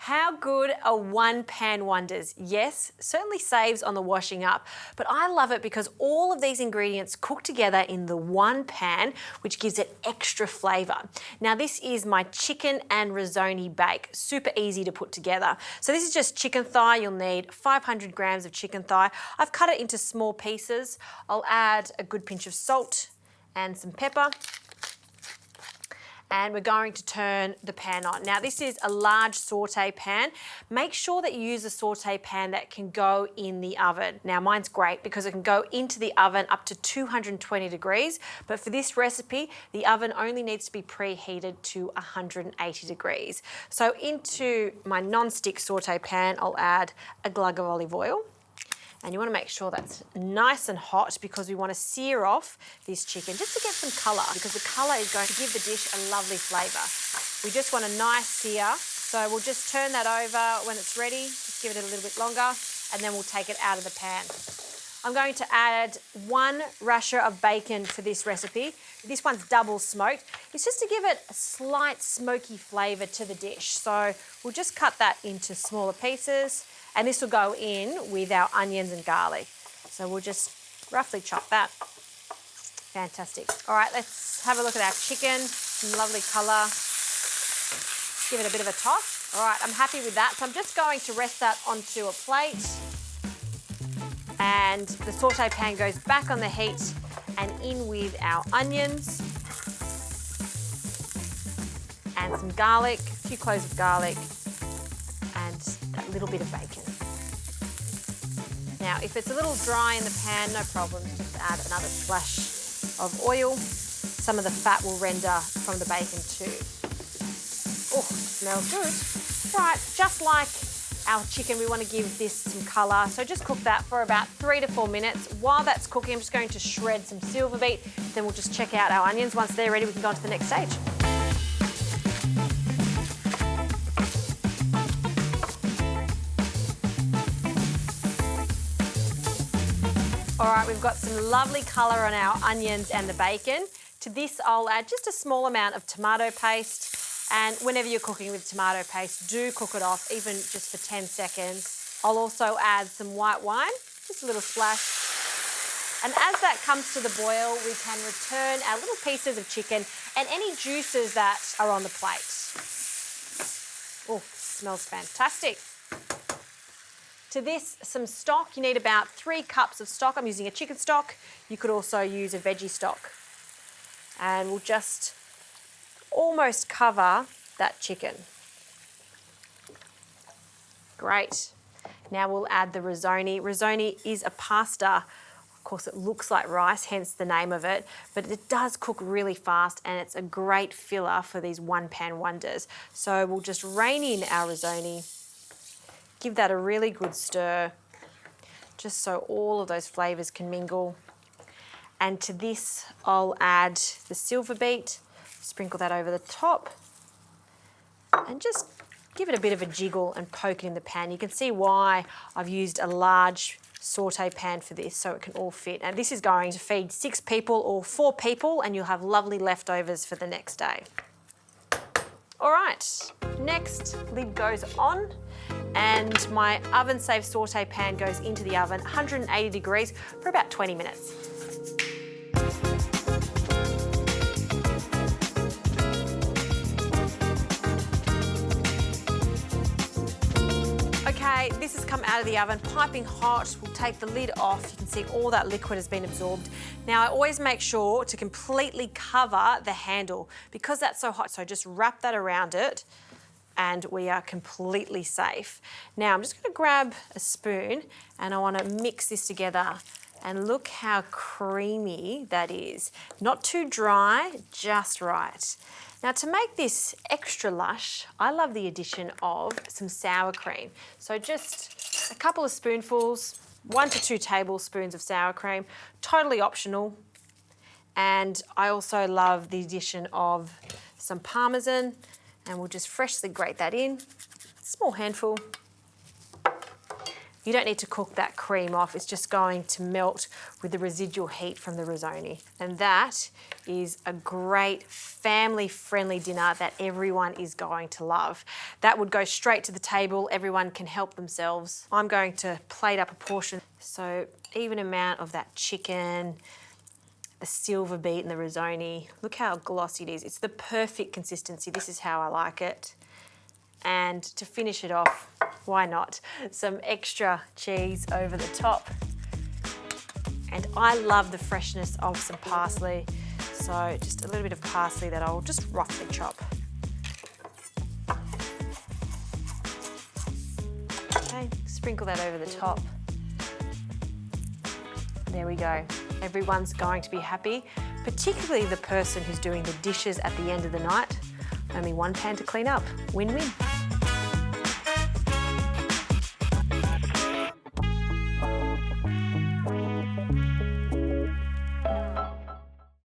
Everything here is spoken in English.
How good are one-pan wonders? Yes, certainly saves on the washing up, but I love it because all of these ingredients cook together in the one pan, which gives it extra flavour. Now this is my chicken and risoni bake, super easy to put together. So this is just chicken thigh. You'll need 500 grams of chicken thigh. I've cut it into small pieces. I'll add a good pinch of salt and some pepper. And we're going to turn the pan on. Now this is a large saute pan. Make sure that you use a saute pan that can go in the oven. Now mine's great because it can go into the oven up to 220 degrees, but for this recipe, the oven only needs to be preheated to 180 degrees. So into my non-stick saute pan, I'll add a glug of olive oil. And you want to make sure that's nice and hot because we want to sear off this chicken just to get some colour, because the colour is going to give the dish a lovely flavour. We just want a nice sear, so we'll just turn that over when it's ready, just give it a little bit longer, and then we'll take it out of the pan. I'm going to add 1 rasher of bacon for this recipe. This one's double smoked. It's just to give it a slight smoky flavour to the dish. So we'll just cut that into smaller pieces. And this will go in with our onions and garlic. So we'll just roughly chop that. Fantastic. All right, let's have a look at our chicken. Some lovely colour. Give it a bit of a toss. All right, I'm happy with that. So I'm just going to rest that onto a plate. And the saute pan goes back on the heat and in with our onions and some garlic, a few cloves of garlic, and that little bit of bacon. Now, if it's a little dry in the pan, no problem, just add another splash of oil. Some of the fat will render from the bacon too. Oh, smells good. Right, just like our chicken, we want to give this some colour, so just cook that for about 3 to 4 minutes. While that's cooking, I'm just going to shred some silverbeet, then we'll just check out our onions. Once they're ready, we can go on to the next stage. All right, we've got some lovely colour on our onions and the bacon. To this, I'll add just a small amount of tomato paste. And whenever you're cooking with tomato paste, do cook it off, even just for 10 seconds. I'll also add some white wine, just a little splash. And as that comes to the boil, we can return our little pieces of chicken and any juices that are on the plate. Oh, smells fantastic. To this, some stock. You need about 3 cups of stock. I'm using a chicken stock. You could also use a veggie stock. And we'll just almost cover that chicken. Great. Now we'll add the risoni. Risoni is a pasta. Of course, it looks like rice, hence the name of it, but it does cook really fast and it's a great filler for these one-pan wonders. So we'll just rein in our risoni. Give that a really good stir, just so all of those flavours can mingle. And to this, I'll add the silverbeet, sprinkle that over the top, and just give it a bit of a jiggle and poke it in the pan. You can see why I've used a large saute pan for this, so it can all fit. And this is going to feed 6 people or 4 people, and you'll have lovely leftovers for the next day. All right, next, lid goes on. And my oven-safe saute pan goes into the oven, 180 degrees, for about 20 minutes. Okay, this has come out of the oven, piping hot. We'll take the lid off. You can see all that liquid has been absorbed. Now, I always make sure to completely cover the handle because that's so hot, so just wrap that around it. And we are completely safe. Now I'm just going to grab a spoon and I want to mix this together, and look how creamy that is. Not too dry, just right. Now to make this extra lush, I love the addition of some sour cream. So just a couple of spoonfuls, 1 to 2 tablespoons of sour cream, totally optional. And I also love the addition of some parmesan. And we'll just freshly grate that in, small handful. You don't need to cook that cream off. It's just going to melt with the residual heat from the risoni. And that is a great family-friendly dinner that everyone is going to love. That would go straight to the table. Everyone can help themselves. I'm going to plate up a portion. So even amount of that chicken, the silverbeet and the risoni. Look how glossy it is. It's the perfect consistency. This is how I like it. And to finish it off, why not? Some extra cheese over the top. And I love the freshness of some parsley. So just a little bit of parsley that I'll just roughly chop. Okay, sprinkle that over the top. There we go. Everyone's going to be happy, particularly the person who's doing the dishes at the end of the night. Only one pan to clean up. Win-win.